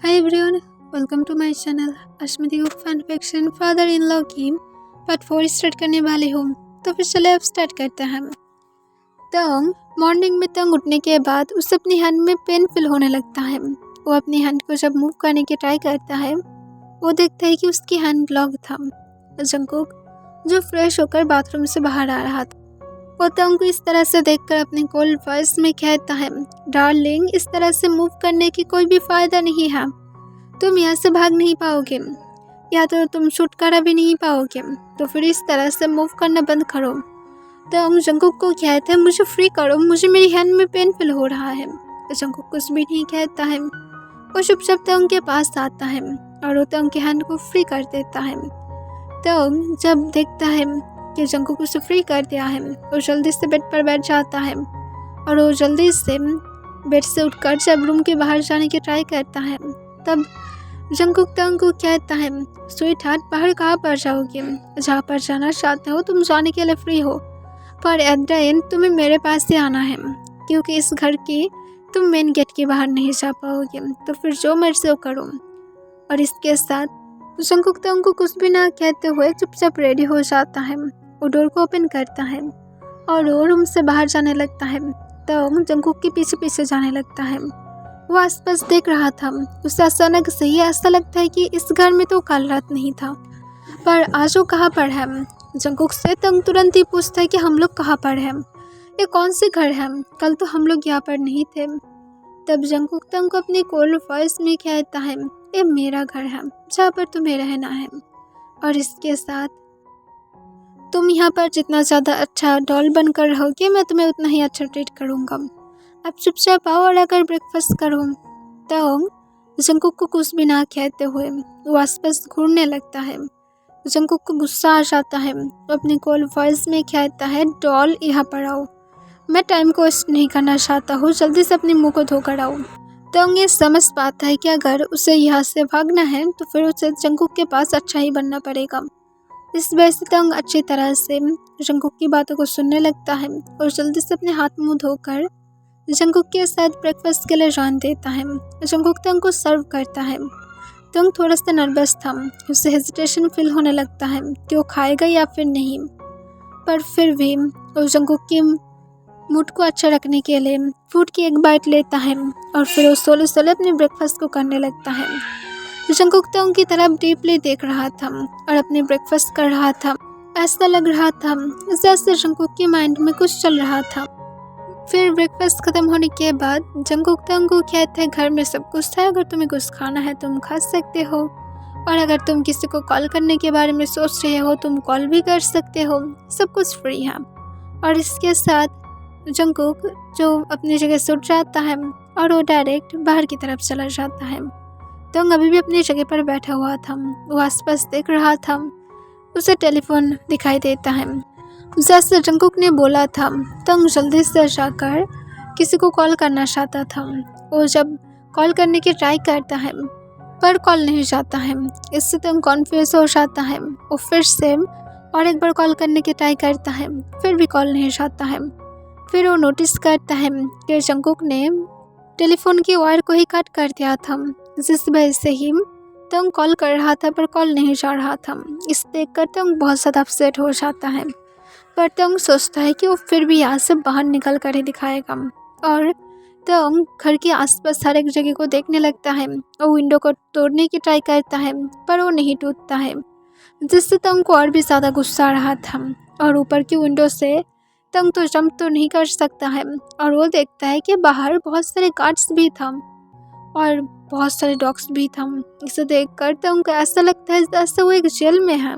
Hi everyone, welcome to my channel अश्मिती को fan fiction father in law की part 4 start करने वाली हूँ। तो फिर चले अब स्टार्ट करते हैं। तंग मॉर्निंग में तंग उठने के बाद उसे अपनी हैंड में पेन फील होने लगता है। वो अपनी हैंड को जब मूव करने की ट्राई करता है वो देखता है कि उसकी हैंड ब्लॉक था। जंगकुक जो फ्रेश होकर बाथरूम से बाहर आ रहा था वो तंग को इस तरह से देखकर अपने कोल्ड वॉइस में कहता है, डार्लिंग इस तरह से मूव करने की कोई भी फायदा नहीं है। तुम यहाँ से भाग नहीं पाओगे या तो तुम छुटकारा भी नहीं पाओगे, तो फिर इस तरह से मूव करना बंद करो। तो हम जंगकुक को कहते हैं, मुझे फ्री करो, मुझे मेरी हैंड में पेन फील हो रहा है। तो जंगकुक कुछ भी नहीं कहता है। वो चुपचाप तंग के पास आता है और वो तंग की हैंड को फ्री कर देता है। तंग जब देखता है कि जंगकुक उसे फ्री कर दिया है वो जल्दी से बेड पर बैठ जाता है और वो जल्दी से बेड से उठकर जब रूम के बाहर जाने की ट्राई करता है तब जंगकुक तंग को कहता है, स्वीट हार्ट बाहर कहाँ पर जाओगे? जहाँ पर जाना चाहते हो तुम जाने के लिए फ्री हो, पर एट द एंड तुम्हें मेरे पास ही आना है क्योंकि इस घर की तुम मेन गेट के बाहर नहीं जा पाओगे। तो फिर जो मर्जी हो करो। और इसके साथ जंगकुक तंग को कुछ भी ना कहते हुए चुपचाप रेडी हो जाता है। वो डोर को ओपन करता है और वो रूम से बाहर जाने लगता है। तंग जंगकुक के पीछे पीछे जाने लगता है। वो आसपास देख रहा था। उसे अचानक से ही ऐसा लगता है कि इस घर में तो कल रात नहीं था, पर आज वो कहाँ पर है। जंगकुक से तंग तुरंत ही पूछता है कि हम लोग कहाँ पर हैं, ये कौन से घर है, कल तो हम लोग यहाँ पर नहीं थे। तब जंगकुक तंग को अपनी कोल्ड वॉइस में कहता है, ये मेरा घर है जहाँ पर तुम्हें रहना है, और इसके साथ तुम यहाँ पर जितना ज़्यादा अच्छा डॉल बनकर रहोगे मैं तुम्हें उतना ही अच्छा ट्रीट करूँगा। अब चुपचाप आओ और अगर ब्रेकफास्ट करो। तंग जंगकुक को कुछ भी ना कहते हुए वो आसपास घूरने लगता है। जंगकुक को गुस्सा आ जाता है। वो अपनी कोल्ड वॉइस में कहता है, डॉल यहाँ पर आओ, मैं टाइम को वेस्ट नहीं करना चाहता हूँ, जल्दी से अपने मुंह को धोकर आओ। तंग ये समझ पाता है कि अगर उसे यहाँ से भागना है तो फिर उसे जंगकुक के पास अच्छा ही बनना पड़ेगा। इस वजह से तंग अच्छी तरह से जंगकुक की बातों को सुनने लगता है और जल्दी से अपने हाथ मुंह धोकर जंगकुक के साथ ब्रेकफास्ट के लिए जान देता है। जंगकुक तंग को सर्व करता है। तंग थोड़ा सा नर्वस था। उसे हेजिटेशन फील होने लगता है कि वो खाएगा या फिर नहीं, पर फिर भी वो जंगकुक की मूड को अच्छा रखने के लिए फूड की एक बाइट लेता है और फिर वो सोले सोले अपने ब्रेकफास्ट को करने लगता है। जंगकुक तंग की तरफ डीपली देख रहा था और अपने ब्रेकफास्ट कर रहा था। ऐसा लग रहा था जैसे जंगकुक की माइंड में कुछ चल रहा था। फिर ब्रेकफास्ट खत्म होने के बाद जंगकुक तंग को कहते हैं, घर में सब कुछ है, अगर तुम्हें कुछ खाना है तुम खा सकते हो, और अगर तुम किसी को कॉल करने के बारे में सोच रहे हो तुम कॉल भी कर सकते हो, सब कुछ फ्री है। और इसके साथ जंगकुक जो अपनी जगह से उठ जाता है और वो डायरेक्ट बाहर की तरफ चला जाता है। तंग अभी भी अपनी जगह पर बैठा हुआ था। वो आसपास देख रहा था। उसे टेलीफोन दिखाई देता है। जैसे जंगकुक ने बोला था तंग जल्दी से जाकर किसी को कॉल करना चाहता था। वो जब कॉल करने की ट्राई करता है पर कॉल नहीं जाता है। इससे तंग कॉन्फ्यूज हो जाता है। वो फिर से और एक बार कॉल करने की ट्राई करता है, फिर भी कॉल नहीं जाता है। फिर वो नोटिस करता है कि जंगकुक ने टेलीफोन की वायर को ही कट कर दिया था, जिस वजह से ही तंग कॉल कर रहा था पर कॉल नहीं जा रहा था। इस देखकर तंग बहुत ज़्यादा अपसेट हो जाता है, पर तंग सोचता है कि वो फिर भी यहाँ से बाहर निकल कर ही दिखाएगा। और तंग घर के आसपास हर एक जगह को देखने लगता है। वो विंडो को तोड़ने की ट्राई करता है पर वो नहीं टूटता है, जिससे तंग को और भी ज़्यादा गुस्सा आ रहा था। और ऊपर की विंडो से तंग तो जंप तो नहीं कर सकता है और वो देखता है कि बाहर बहुत सारे गार्ड्स भी था और बहुत सारे डॉग्स भी था। इसे देखकर तंग को ऐसा लगता है जैसे वो एक जेल में है।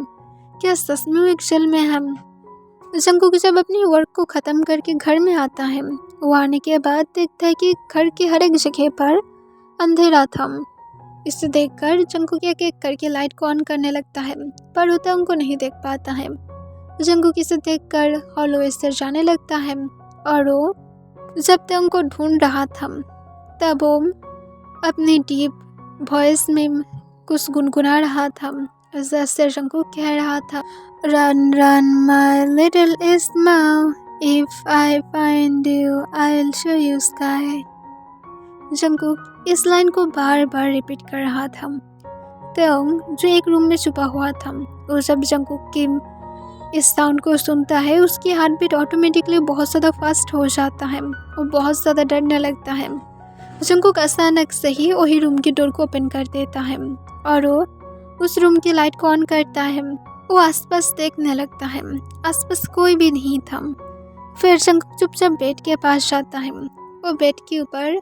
क्या सच में वो एक जेल में है? जंगकुक जब अपनी वर्क को ख़त्म करके घर में आता है वो आने के बाद देखता है कि घर की हर एक जगह पर अंधेरा था। इसे देखकर जंगकुक एक एक करके लाइट को ऑन करने लगता है, पर वो तंग को नहीं देख पाता है। जंगकुक इसे देखकर हॉलो से जाने लगता है और वो जब तंग को ढूंढ रहा था तब वो अपनी डीप वॉइस में कुछ गुनगुना रहा था। जैसे जंगकुक कह रहा था, run run my little smile, if I find you I will show you sky. Jungkook इस लाइन को बार बार रिपीट कर रहा था। तंग जो एक रूम में छुपा हुआ था, वो जब जंगकुक की इस साउंड को सुनता है उसकी हार्ट बीट ऑटोमेटिकली बहुत ज़्यादा फास्ट हो जाता है और बहुत ज़्यादा डरने लगता है। जंगकुक अचानक से ही वही रूम की डोर को ओपन कर देता है और वो उस रूम की लाइट को ऑन करता है। वो आसपास देखने लगता है, आसपास कोई भी नहीं था। फिर जंगकुक चुपचाप बेड के पास जाता है। वो बेड के ऊपर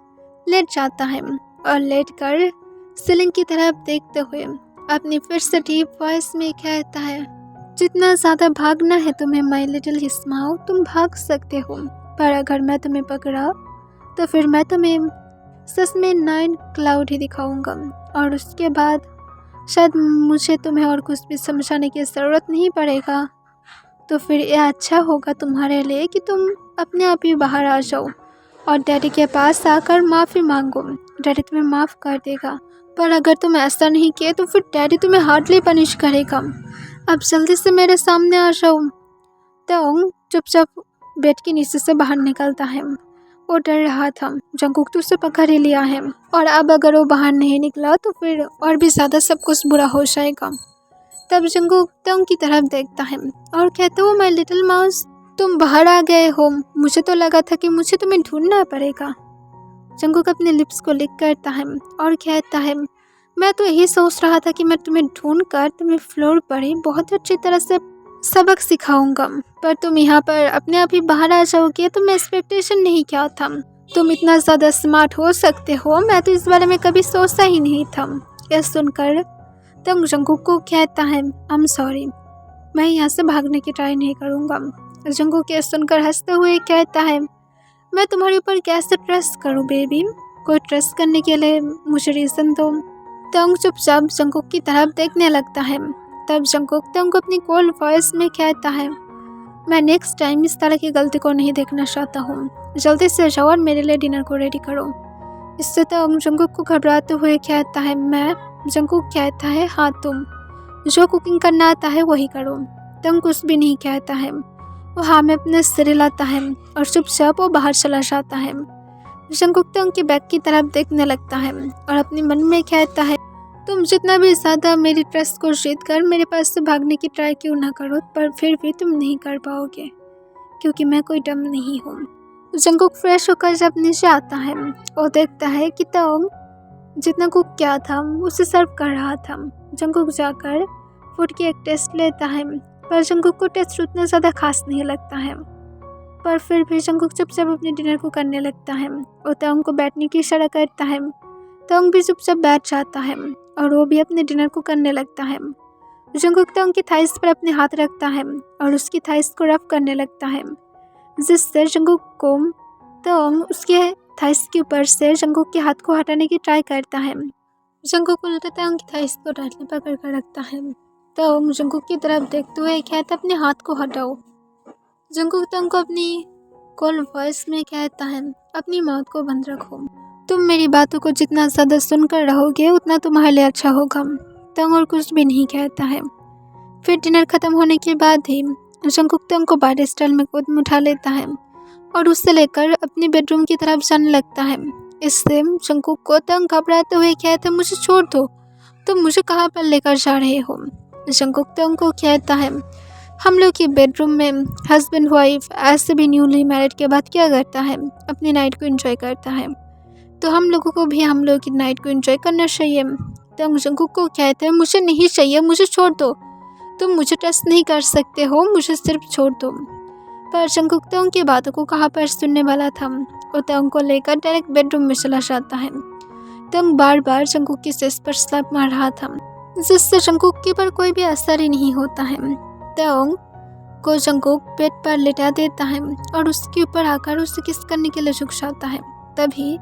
लेट जाता है और लेट कर सीलिंग की तरफ देखते हुए अपनी फिर से डीप वॉइस में कहता है, जितना ज़्यादा भागना है तुम्हें माय लिटिल हिस्माओ, तुम भाग सकते हो, पर अगर मैं तुम्हें पकड़ा तो फिर मैं तुम्हें सच में 9 क्लाउड ही दिखाऊंगा और उसके बाद शायद मुझे तुम्हें और कुछ भी समझाने की ज़रूरत नहीं पड़ेगा। तो फिर यह अच्छा होगा तुम्हारे लिए कि तुम अपने आप ही बाहर आ जाओ और डैडी के पास आकर माफ़ी मांगो। डैडी तुम्हें माफ़ कर देगा, पर अगर तुम ऐसा नहीं किए तो फिर डैडी तुम्हें हार्डली पनिश करेगा। अब जल्दी से मेरे सामने आ जाओ। तंग चुपचाप बेड के नीचे से बाहर निकलता है। वो डर रहा था, जंगकुक तो उसे पकड़ ही लिया है और अब अगर वो बाहर नहीं निकला तो फिर और भी ज़्यादा सब कुछ बुरा हो जाएगा। तब जंगकुक तंग की तरफ देखता है और कहता है, माय लिटिल माउस, तुम बाहर आ गए हो। मुझे तो लगा था कि मुझे तुम्हें ढूंढना पड़ेगा। जंगकुक अपने लिप्स को लिक करता है और कहता है, मैं तो यही सोच रहा था कि मैं तुम्हें ढूंढ कर तुम्हें फ्लोर पर ही बहुत अच्छी तरह से सबक सिखाऊंगा, पर तुम यहाँ पर अपने आप ही बाहर आ जाओगे तो मैं एक्सपेक्टेशन नहीं किया था। तुम इतना ज़्यादा स्मार्ट हो सकते हो, मैं तो इस बारे में कभी सोचा ही नहीं था। यह सुनकर तंग जंगकुक को कहता है, आई एम सॉरी, मैं यहाँ से भागने की ट्राई नहीं करूँगा। जंगकुक यह सुनकर हंसते हुए कहता है, मैं तुम्हारे ऊपर कैसे ट्रस्ट करूँ बेबी, कोई ट्रस्ट करने के लिए मुझे रीज़न दो। तंग चुपचाप जंगकुक की तरफ देखने लगता है। तब जंगकुक तंग को अपनी कोल्ड वॉइस में कहता है, मैं नेक्स्ट टाइम इस तरह की गलती को नहीं देखना चाहता हूँ। जल्दी से जाओ और मेरे लिए डिनर को रेडी करो। इससे तंग जंगकुक को घबराते हुए कहता है, मैं। जंगकुक कहता है, हाँ तुम जो कुकिंग करना आता है वही करो। तंग कुछ भी नहीं कहता है। वो हाँ में अपने सिर हिलाता है और चुपचाप वो बाहर चला जाता है। जंगकुक तंग के बैग की तरफ देखने लगता है और अपने मन में कहता है, तुम जितना भी ज़्यादा मेरी ट्रस्ट को जीत कर मेरे पास से भागने की ट्राई क्यों ना करो, पर फिर भी तुम नहीं कर पाओगे क्योंकि मैं कोई डम नहीं हूँ। जंगकुक फ्रेश होकर जब नीचे आता है और देखता है कि तंग जितना कुक क्या था उसे सर्व कर रहा था। जंगकुक जाकर फूड की एक टेस्ट लेता है, पर जंगकुक को टेस्ट उतना ज़्यादा खास नहीं लगता है। पर फिर भी जंगकुक चुपचाप अपने डिनर को करने लगता है और तंग को बैठने की इशारा करता है। तंग भी चुपचाप बैठ जाता है और वो भी अपने डिनर को करने लगता है। जंगकुक तंग की थाइस पर अपने हाथ रखता है और उसकी थाइस को रफ करने लगता है, जिससे जंगकुक को तंग उसके थाइस के ऊपर से जंगकुक के हाथ को हटाने की ट्राई करता है। जंगकुक उल्टा तंग की थाइस को टाइटली पकड़ कर रखता है। तंग जंगकुक की तरफ देखते हुए कहता, अपने हाथ को हटाओ। जंगकुक तंग को अपनी कोल्ड वॉइस में कहता है, अपनी माउथ को बंद रखो। तुम मेरी बातों को जितना ज़्यादा सुनकर रहोगे उतना तुम्हारे लिए अच्छा होगा। तंग और कुछ भी नहीं कहता है। फिर डिनर ख़त्म होने के बाद ही जंगकुक तंग को बार स्टाइल में गोद में उठा लेता है और उससे लेकर अपने बेडरूम की तरफ जाने लगता है। इससे जंगकुक को तंग घबराते हुए कहता है, मुझे छोड़ दो, तुम मुझे कहाँ पर लेकर जा रहे हो। जंगकुक तंग को कहता है, हम लोग की बेडरूम में हस्बैंड वाइफ ऐसे भी न्यूली मैरिड के बाद क्या करता है, अपनी नाइट को एंजॉय करता है, तो हम लोगों को भी हम लोग की नाइट को एंजॉय करना चाहिए। तंग जंगकुक को कहते हैं, मुझे नहीं चाहिए, मुझे छोड़ दो, तुम मुझे ट्रस्ट नहीं कर सकते हो, मुझे सिर्फ छोड़ दो। पर जंगकुक तंग की बातों को कहाँ पर सुनने वाला था। वो तंग को लेकर डायरेक्ट बेडरूम में चला जाता है। तंग बार बार जंगकुक की चेस पर स्लैप मार रहा था, जिससे जंगकुक के पर कोई भी असर ही नहीं होता है। तंग को जंगकुक बेड पर लेटा देता है और उसके ऊपर आकर उसे किस करने के लिए झुक जाता है। तभी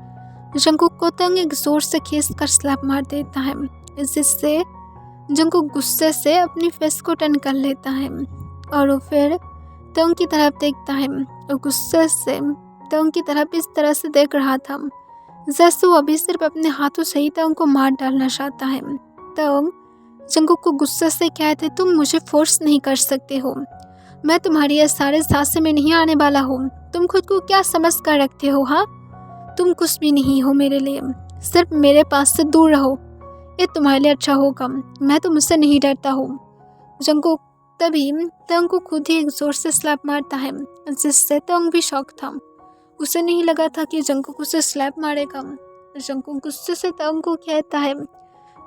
जंगकुक को तंग एक जोर से खींच कर स्लैप मार देता है, जिससे जंगकुक गुस्से से अपनी फेस को टर्न कर लेता है और वो फिर तंग की तरफ देखता है और गुस्से से तंग की तरफ इस तरह से देख रहा था जैसे वो अभी सिर्फ अपने हाथों से ही तंग को मार डालना चाहता है। तंग जंगकुक को गुस्से से कहते, तुम मुझे फोर्स नहीं कर सकते हो, मैं तुम्हारी ये सारे सांसें में नहीं आने वाला हूँ, तुम खुद को क्या समझ कर रखते हो, हाँ, तुम कुछ भी नहीं हो मेरे लिए। सिर्फ मेरे पास से दूर रहो, ये तुम्हारे लिए अच्छा होगा, मैं तुमसे नहीं डरता हूँ। जंगकुक तभी तंग को खुद ही एक जोर से स्लैप मारता है, जिससे तंग भी शॉक था। उसे नहीं लगा था कि जंगकुक उसे स्लैप मारेगा। जंगकुक गुस्से से तंग को कहता है,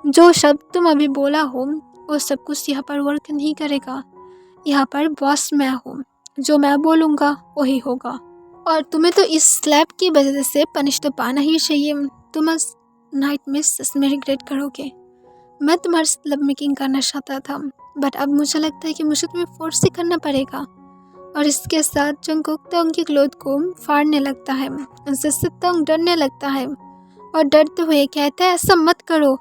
जो शब्द तुम अभी बोला हो वो सब कुछ यहाँ पर वर्क नहीं करेगा। यहाँ पर बॉस मैं हूँ, जो मैं बोलूँगा वही होगा, और तुम्हें तो इस स्लैप की वजह से पनिश तो पाना ही चाहिए। तुम इस नाइट में सच में रिग्रेट करोगे। मैं तुम्हारे साथ लव मेकिंग करना चाहता था, बट अब मुझे लगता है कि मुझे तुम्हें फोर्स ही करना पड़ेगा। और इसके साथ जंगकुक तंग की क्लोथ को फाड़ने लगता है, जिससे तंग डरने लगता है और डरते हुए कहता है, ऐसा मत करो,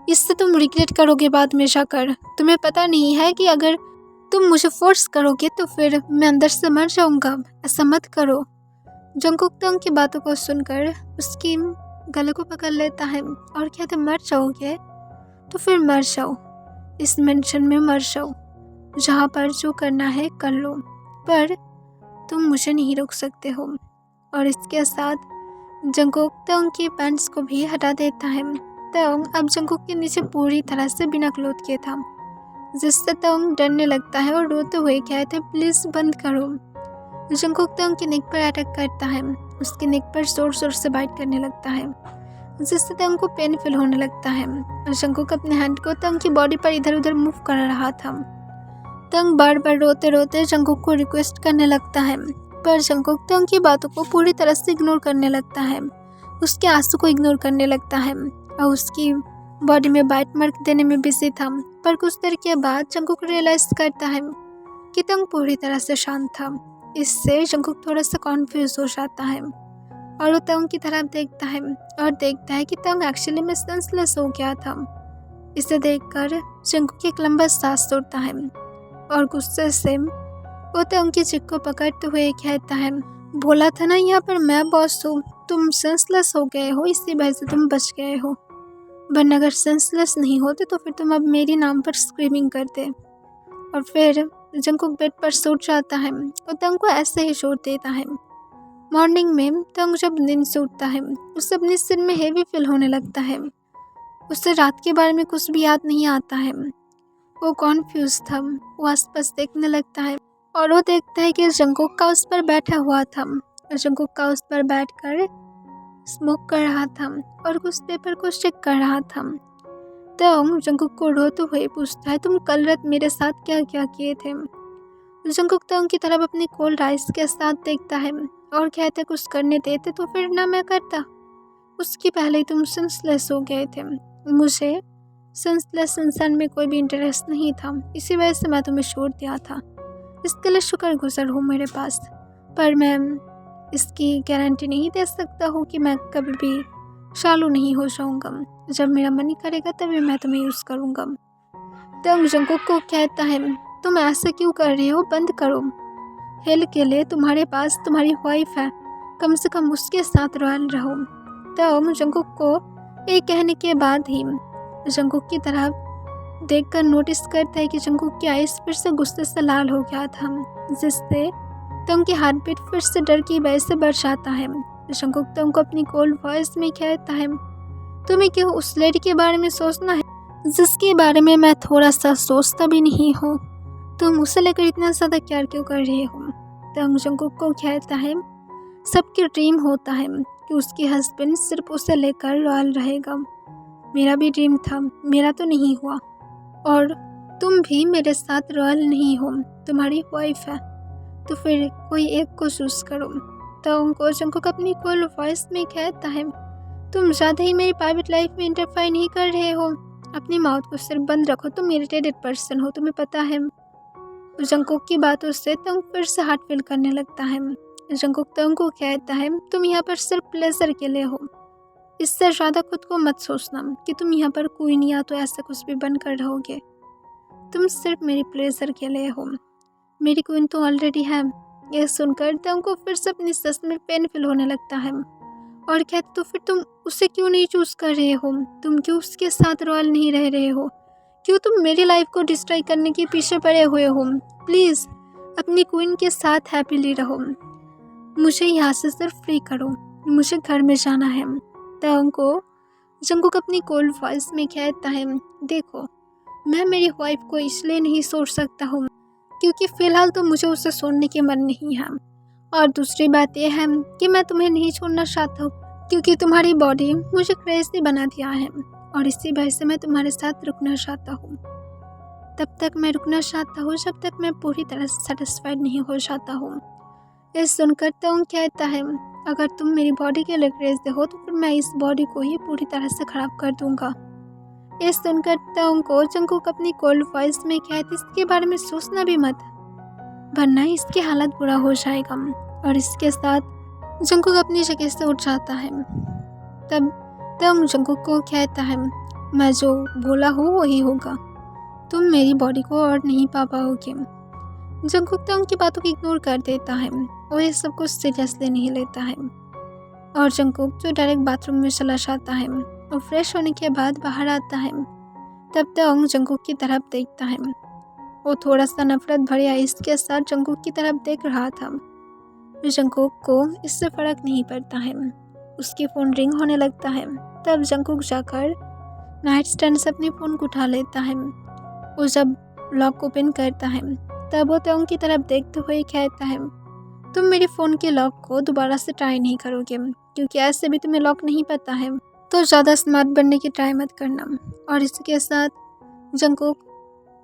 इससे तुम रिग्रेट करोगे बाद में जाकर। तुम्हें पता नहीं है कि अगर तुम मुझे फोर्स करोगे तो फिर मैं अंदर से मर जाऊंगा, ऐसा मत करो। जंगकुक तंग की बातों को सुनकर उसकी गले को पकड़ लेता है और कहते, मर जाओगे तो फिर मर जाओ, इस मेंशन में मर जाओ, जहाँ पर जो करना है कर लो, पर तुम मुझे नहीं रोक सकते हो। और इसके साथ जंगकुक तंग की पैंट्स को भी हटा देता है। तंग अब जंगकुक के नीचे पूरी तरह से बिना क्लोथ के था, जिससे तंग डरने लगता है और रोते हुए कहते, प्लीज बंद करो। जंगकुक तंग के नेक पर अटैक करता है, उसके नेक पर जोर जोर से बाइट करने लगता है, जिससे तंग को पेन फील होने लगता है। जंगकुक अपने हैंड को तंग की बॉडी पर इधर उधर मूव कर रहा था। तंग बार बार रोते रोते जंगकुक को रिक्वेस्ट करने लगता है, पर जंगकुक तंग की बातों को पूरी तरह से इग्नोर करने लगता है, उसके आंसू को इग्नोर करने लगता है और उसकी बॉडी में बाइट मार्क देने में बिजी था। पर कुछ देर के बाद जंगकुक रियलाइज करता है कि तंग पूरी तरह से शांत था। इससे जंगकुक थोड़ा सा कॉन्फ्यूज हो जाता है और वो तंग की तरफ देखता है और देखता है कि तंग एक्चुअली में सेंसलेस हो गया था। इसे देखकर जंगकुक एक लंबा सांस छोड़ता है और गुस्से से वो तंग की चिक को पकड़ते हुए कहता है, बोला था ना यहाँ पर मैं बॉस हूँ, तुम सेंसलेस हो गए हो, इसी वजह से तुम बच गए हो, वरना अगर सेंसलेस नहीं होते तो फिर तुम अब मेरे नाम पर स्क्रीमिंग करते। और फिर जंगकुक बेड पर सो जाता है और तंग को ऐसे ही छोड़ देता है। मॉर्निंग में तंग जब नींद से उठता है, उसे अपने सिर में हेवी फील होने लगता है। उसे रात के बारे में कुछ भी याद नहीं आता है। वो कॉन्फ्यूज था। वो आसपास देखने लगता है और वो देखता है कि जंगकुक का उस पर बैठा हुआ था। जंगकुक का उस पर बैठकर स्मोक कर रहा था और कुछ पेपर को चेक कर रहा था। तंग जंगकुक को रोते हुए पूछता है, तुम कल रात मेरे साथ क्या क्या किए थे? जंगकुक तंग की तरफ अपनी कोल्ड आइस के साथ देखता है और कहते, कुछ करने देते तो फिर ना मैं करता, उसकी पहले ही तुम सेंसलेस हो गए थे। मुझे सेंसलेस इंसान में कोई भी इंटरेस्ट नहीं था, इसी वजह से मैं तुम्हें छोड़ दिया था। इसके लिए शुक्रगुजार हूँ मेरे पास, पर मैं इसकी गारंटी नहीं दे सकता हूँ कि मैं कभी भी चालू नहीं हो जाऊँगा। जब मेरा मन करेगा तभी मैं तुम्हें यूज़ करूँगा। तंग जंगकुक को कहता है, तुम ऐसे क्यों कर रही हो, बंद करो। हेल के लिए तुम्हारे पास तुम्हारी वाइफ है, कम से कम उसके साथ रॉयल रहो। तंग जंगकुक को ये कहने के बाद ही जंगकुक की तरफ देखकर नोटिस करता है कि जंगकुक की आइस फिर से गुस्से से लाल हो गया था, जिससे तंग की हार्ट बीट फिर से डर की वजह से बढ़ जाता है। जंगकुक तंग को अपनी कोल्ड वॉइस में कहता है, तुम्हें क्यों उस लेडी के बारे में सोचना है जिसके बारे में मैं थोड़ा सा सोचता भी नहीं हूँ? तुम उसे लेकर इतना ज़्यादा केयर क्यों कर रही हो? तंग जंगकुक को कहता है, सबकी ड्रीम होता है कि उसके हस्बैंड सिर्फ उसे लेकर रॉयल रहेगा। मेरा भी ड्रीम था, मेरा तो नहीं हुआ, और तुम भी मेरे साथ रॉयल नहीं हो, तुम्हारी वाइफ है, तो फिर कोई एक को चूज करो। तंग को जंगकुक अपनी कोल्ड वॉइस में कहता है, तुम ज़्यादा ही मेरी प्राइवेट लाइफ में इंटरफेयर नहीं कर रहे हो, अपनी माउथ को सिर्फ बंद रखो, तुम इरिटेटेड पर्सन हो, तुम्हें पता है। जंगकुक की बातों से तंग फिर से हार्ट फील करने लगता है। जंगकुक तंग को कहता है, तुम यहाँ पर सिर्फ प्लेजर के लिए हो, इससे ज़्यादा खुद को मत सोचना कि तुम यहाँ पर क्वीन या तो ऐसा कुछ भी बनकर रहोगे। तुम सिर्फ मेरी प्लेजर के लिए हो, मेरी क्वीन तो ऑलरेडी है। यह सुनकर तंग को फिर से अपनी सस में पेन फील होने लगता है और कहते, तो फिर तुम उसे क्यों नहीं चूज कर रहे हो? तुम क्यों उसके साथ रॉयल नहीं रह रहे हो? क्यों तुम मेरी लाइफ को डिस्ट्रॉय करने के पीछे पड़े हुए हो? प्लीज़ अपनी क्वीन के साथ हैप्पीली रहो, मुझे यहाँ से सिर्फ फ्री करो, मुझे घर में जाना है। तंग को जंगकुक अपनी कोल्ड वॉइस में कहता है, देखो मैं मेरी वाइफ को इसलिए नहीं छोड़ सकता हूँ क्योंकि फ़िलहाल तो मुझे उसे छोड़ने की मन नहीं है, और दूसरी बात यह है कि मैं तुम्हें नहीं छोड़ना चाहता हूँ क्योंकि तुम्हारी बॉडी मुझे क्रेज़ी बना दिया है, और इसी वजह से मैं तुम्हारे साथ रुकना चाहता हूँ। तब तक मैं रुकना चाहता हूँ जब तक मैं पूरी तरह से सेटिस्फाइड नहीं हो जाता हूँ। ये सुनकर तोंग कहता है, अगर तुम मेरी बॉडी के लिए क्रेज़ी हो तो फिर मैं इस बॉडी को ही पूरी तरह से ख़राब कर दूँगा। ये सुनकर तोंग को जंगकुक अपनी कोल्ड वॉइस में कहती, इसके बारे में सोचना भी मत, वरना इसकी हालत बुरा हो जाएगा। और इसके साथ जंगकुक अपनी जगह से उठ जाता है। तब तोंग जंगकुक को कहता है, मैं जो बोला हूँ वही होगा, तुम मेरी बॉडी को और नहीं पा पाओगे। जंगकुक तोंग की बातों को इग्नोर कर देता है और ये सब कुछ सीरियसली नहीं लेता है, और जंगकुक जो डायरेक्ट बाथरूम में चला जाता है और फ्रेश होने के बाद बाहर आता है। तब तोंग जंगकुक की तरफ देखता है। वो थोड़ा सा नफरत भरे आइस के साथ जंगकुक की तरफ देख रहा था। जंगकुक को इससे फर्क नहीं पड़ता है। उसकी फ़ोन रिंग होने लगता है। तब जंगकुक जाकर नाइट स्टैंड से अपने फ़ोन को उठा लेता है। वो जब लॉक ओपन करता है तब वो तोंग की तरफ देखते हुए कहता है, तुम मेरे फ़ोन के लॉक को दोबारा से ट्राई नहीं करोगे क्योंकि ऐसे भी तुम्हें लॉक नहीं पता है, तो ज़्यादा स्मार्ट बनने की ट्राई मत करना। और इसके साथ जंगकुक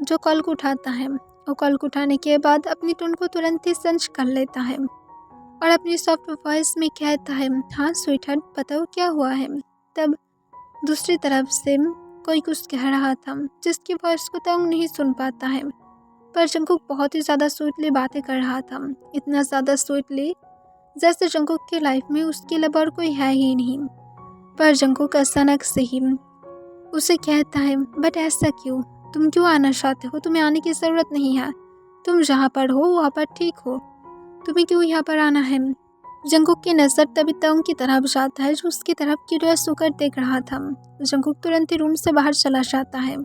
जो कॉल को उठाता है, वो कॉल को उठाने के बाद अपनी टोन को तुरंत ही चेंज कर लेता है और अपनी सॉफ्ट वॉइस में कहता है, हाँ स्वीटहार्ट बताओ क्या हुआ है। तब दूसरी तरफ से कोई कुछ कह रहा था जिसकी वॉइस को तोंग नहीं सुन पाता है, पर जंगकुक बहुत ही ज़्यादा स्वीटली बातें कर रहा था, इतना ज़्यादा स्वीटली जैसे जंगकुक की लाइफ में उसके अलावा और कोई है ही नहीं। पर जंगकुक अचानक से ही उसे कहता है, बट ऐसा क्यों, तुम क्यों आना चाहते हो, तुम्हें आने की ज़रूरत नहीं है, तुम जहाँ पर हो वहाँ पर ठीक हो, तुम्हें क्यों यहाँ पर आना है। जंगकुक की नज़र तभी तोंग की तरफ जाता है जो उसकी तरफ क्यूरियस होकर देख रहा था। जंगकुक तुरंत ही रूम से बाहर चला जाता है।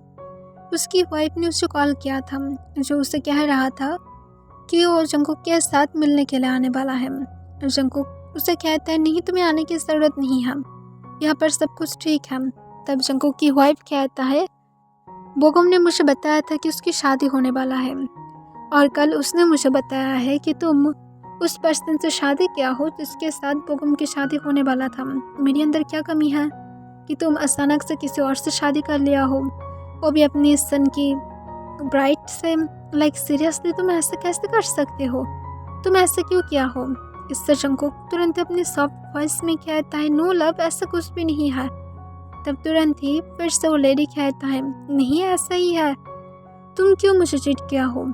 उसकी वाइफ ने उसे कॉल किया था जो उसे कह रहा था कि वो जंगकुक के साथ मिलने के लिए आने वाला है। जंगकुक उसे कहता है, नहीं तुम्हें आने की ज़रूरत नहीं है, यहाँ पर सब कुछ ठीक है। तब जंगकुक की वाइफ कहता है, बोगम ने मुझे बताया था कि उसकी शादी होने वाला है, और कल उसने मुझे बताया है कि तुम उस पर्सन से शादी किया हो जिसके साथ बोगम की शादी होने वाला था। मेरे अंदर क्या कमी है कि तुम अचानक से किसी और से शादी कर लिया हो, वो भी अपनी सन की ब्राइड से। लाइक सीरियसली तुम ऐसे कैसे कर सकते हो, तुम ऐसे क्यों किया हो। इससे जंगकुक तुरंत अपनी सॉफ्ट वॉइस में कहता है, नो लव ऐसा कुछ भी नहीं है। तब तुरंत ही फिर से वो लेडी कहता है, नहीं ऐसा ही है, तुम क्यों मुझे चीट किया हो,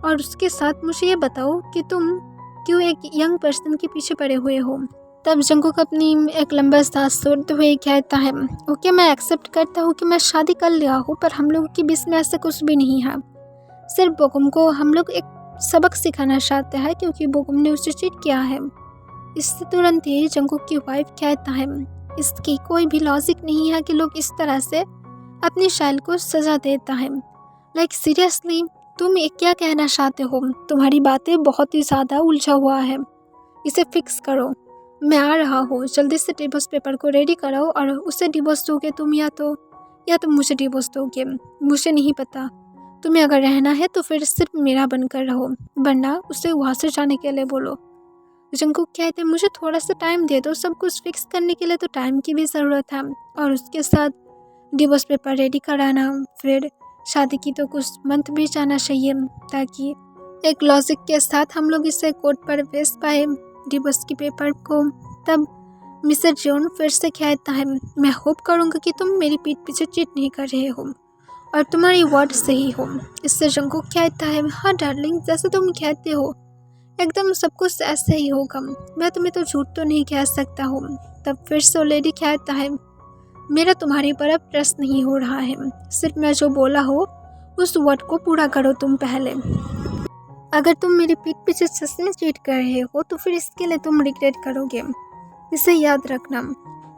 और उसके साथ मुझे ये बताओ कि तुम क्यों एक यंग पर्सन के पीछे पड़े हुए हो। तब जंगकुक अपनी एक लंबा सांस छोड़ते हुए कहता है, ओके मैं एक्सेप्ट करता हूँ कि मैं शादी कर लिया हूँ, पर हम लोगों के बीच में ऐसा कुछ भी नहीं है। सिर्फ बोगम को हम लोग एक सबक सिखाना चाहते हैं क्योंकि बोगम ने उसे चीट किया है। इससे तुरंत ही जंगकुक की वाइफ कहता है, इसकी कोई भी लॉजिक नहीं है कि लोग इस तरह से अपनी शैल को सजा देता है। लाइक सीरियसली तुम ये क्या कहना चाहते हो, तुम्हारी बातें बहुत ही ज़्यादा उलझा हुआ है, इसे फिक्स करो। मैं आ रहा हूँ, जल्दी से डिवोर्स पेपर को रेडी कराओ और उसे डिवोर्स दोगे तुम, या तो मुझे डिवोर्स दोगे, मुझे नहीं पता। तुम्हें अगर रहना है तो फिर सिर्फ मेरा बनकर रहो, वरना उसे वहाँ से जाने के लिए बोलो। जंगकुक कहते, मुझे थोड़ा सा टाइम दे दो, सब कुछ फिक्स करने के लिए तो टाइम की भी ज़रूरत है, और उसके साथ डिवोर्स पेपर रेडी कराना, फिर शादी की तो कुछ मंथ भी जाना चाहिए ताकि एक लॉजिक के साथ हम लोग इसे कोर्ट पर भेज पाए डिवोर्स के पेपर को। तब मिस्टर जॉन फिर से कहता है, मैं होप करूँगा कि तुम मेरी पीठ पीछे चीट नहीं कर रहे हो और तुम्हारी वर्ड सही हो। इससे जंगकुक कहता है, हाँ डार्लिंग जैसे तुम कहते हो एकदम सब कुछ ऐसे ही होगा, मैं तुम्हें तो झूठ तो नहीं कह सकता हूँ। तब फिर से लेडी कहता है, मेरा तुम्हारे पर अब ट्रस्ट नहीं हो रहा है, सिर्फ मैं जो बोला हो उस वर्ड को पूरा करो तुम पहले। अगर तुम मेरी पीठ पीछे सच में चीट कर रहे हो तो फिर इसके लिए तुम रिग्रेट करोगे, इसे याद रखना।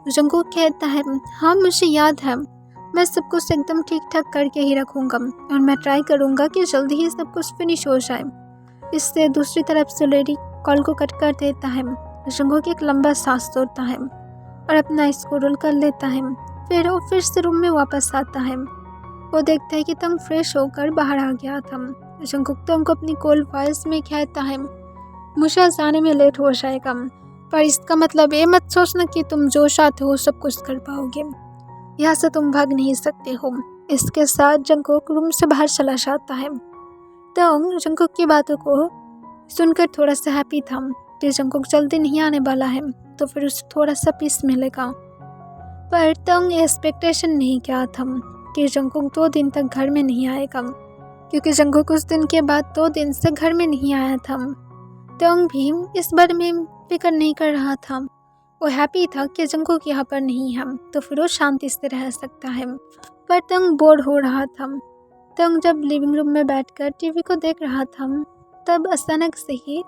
जंगकुक कहता है, हाँ मुझे याद है, मैं सब कुछ एकदम ठीक ठाक करके ही रखूँगा और मैं ट्राई करूँगा कि जल्दी ही सब कुछ फिनिश हो जाए। इससे दूसरी तरफ से लेडी कॉल को कट कर देता है। जंगकुक एक लंबा सांस छोड़ता है और अपना स्क्रोल कर लेता है। फिर वो फिर से रूम में वापस आता है। वो देखता है कि तंग फ्रेश होकर बाहर आ गया था। जंगकुक तंग को अपनी कोल्ड वॉइस में कहता है, मुझे जाने में लेट हो जाएगा, पर इसका मतलब ये मत सोचना कि तुम जो चाहते हो सब कुछ कर पाओगे। यहाँ से तुम भाग नहीं सकते हो। इसके साथ जंगकुक रूम से बाहर चला जाता है। तंग जंगकुक की बातों को सुनकर थोड़ा सा हैप्पी था कि जंगकुक जल्दी नहीं आने वाला है, तो फिर उसे थोड़ा सा पीस मिलेगा। पर तंग एक्सपेक्टेशन नहीं किया था कि जंगकुक 2 दिन तक घर में नहीं आएगा, क्योंकि जंगकुक उस दिन के बाद 2 दिन से घर में नहीं आया था। तंग भी इस बारे में फिक्र नहीं कर रहा था। वो हैप्पी था कि जंगकुक यहाँ पर नहीं है, तो फिर वो शांति से रह सकता है। पर तंग बोर हो रहा था। तंग जब लिविंग रूम में बैठकर टीवी को देख रहा था, तब अचानक से ही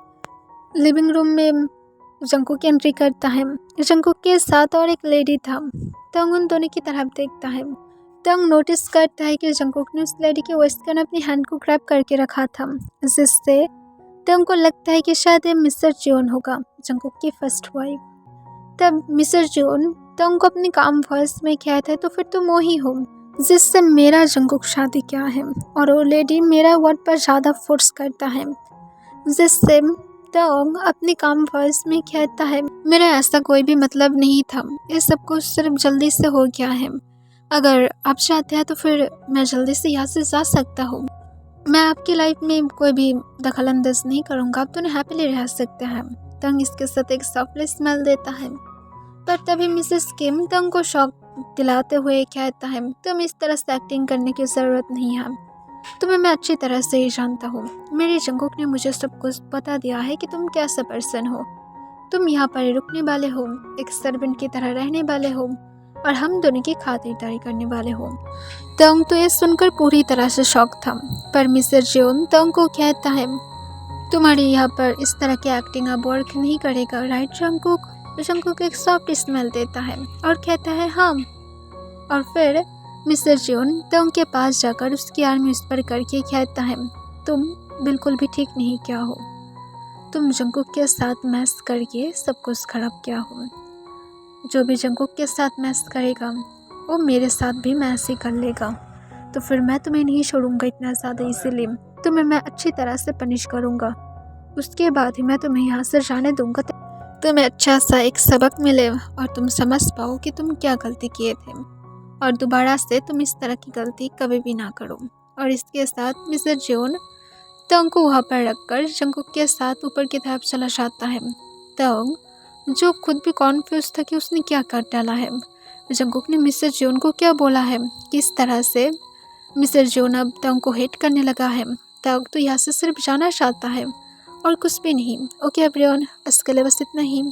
लिविंग रूम में जंगकुक एंट्री करता है। जंगकुक के साथ और एक लेडी था। तंग उन दोनों की तरफ देखता है। तंग नोटिस करता है कि जंगकुक ने उस लेडी के वेस्टर्न अपनी हैंड को ग्रैब करके रखा था, जिससे तंग को लगता है कि शायद ये मिस्टर जियोन होगा, जंगकुक की फर्स्ट वाइफ। तब मिस्टर जियोन तंग को अपनी काम वॉइस में कहता है, तो फिर तुम वो ही हो जिससे मेरा जंगकुक शादी किया है। और वो लेडी मेरा वर्ड पर ज़्यादा फोर्स करता है, जिससे तंग अपनी काम वॉइस में कहता है, मेरा ऐसा कोई भी मतलब नहीं था, ये सब कुछ सिर्फ जल्दी से हो गया है। अगर आप चाहते हैं तो फिर मैं जल्दी से यहाँ से जा सकता हूँ। मैं आपकी लाइफ में कोई भी दखल अंदाज नहीं करूँगा, आप दोनों हैप्पीली रह सकते हैं। तंग इसके साथ एक सॉफ्ट स्मेल देता है। पर तभी मिसेस किम तंग को शॉक दिलाते हुए कहता है, तुम इस तरह से एक्टिंग करने की ज़रूरत नहीं है, तुम्हें मैं अच्छी तरह से ही जानता हूँ। मेरे जंगकुक ने मुझे सब कुछ बता दिया है कि तुम कैसा पर्सन हो। तुम यहाँ पर रुकने वाले हो, एक सर्वेंट की तरह रहने वाले हो, और हम दोनों की खातिरदारी करने वाले हो। तंग तो ये सुनकर पूरी तरह से शॉक था। पर मिस्टर जियोन तंग को कहता है, तुम्हारी यहाँ पर इस तरह की एक्टिंग अब वर्क नहीं करेगा, राइट जंगकुक? जंगकुक एक सॉफ्ट स्मेल देता है और कहता है हाँ। और फिर मिस्टर जियोन तंग के पास जाकर उसकी आर्म विस्पर करके कहता है, तुम बिल्कुल भी ठीक नहीं किया हो। तुम जंगकुक के साथ मैस करके सब कुछ खराब किया हो। जो भी जंगकुक के साथ मैस करेगा वो मेरे साथ भी मैस ही कर लेगा। तो फिर मैं तुम्हें नहीं छोड़ूंगा इतना ज़्यादा, इसीलिए तुम्हें मैं अच्छी तरह से पनिश करूँगा। उसके बाद ही मैं तुम्हें यहाँ से जाने दूँगा, तुम्हें अच्छा सा एक सबक मिले और तुम समझ पाओ कि तुम क्या गलती किए थे, और दोबारा से तुम इस तरह की गलती कभी भी ना करो। और इसके साथ मिस्टर जियोन तंग को वहाँ पर रखकर जंगकुक के साथ ऊपर की तरफ चला जाता है। तंग जो खुद भी कॉन्फ्यूज था कि उसने क्या कर डाला है। जंगकुक ने मिस्टर जियोन को क्या बोला है, किस तरह से मिस्टर जियोन अब तंग को हेट करने लगा है। तंग तो यहाँ से सिर्फ जाना चाहता है और कुछ भी नहीं। ओके एवरीवन, इसके लिए बस इतना ही।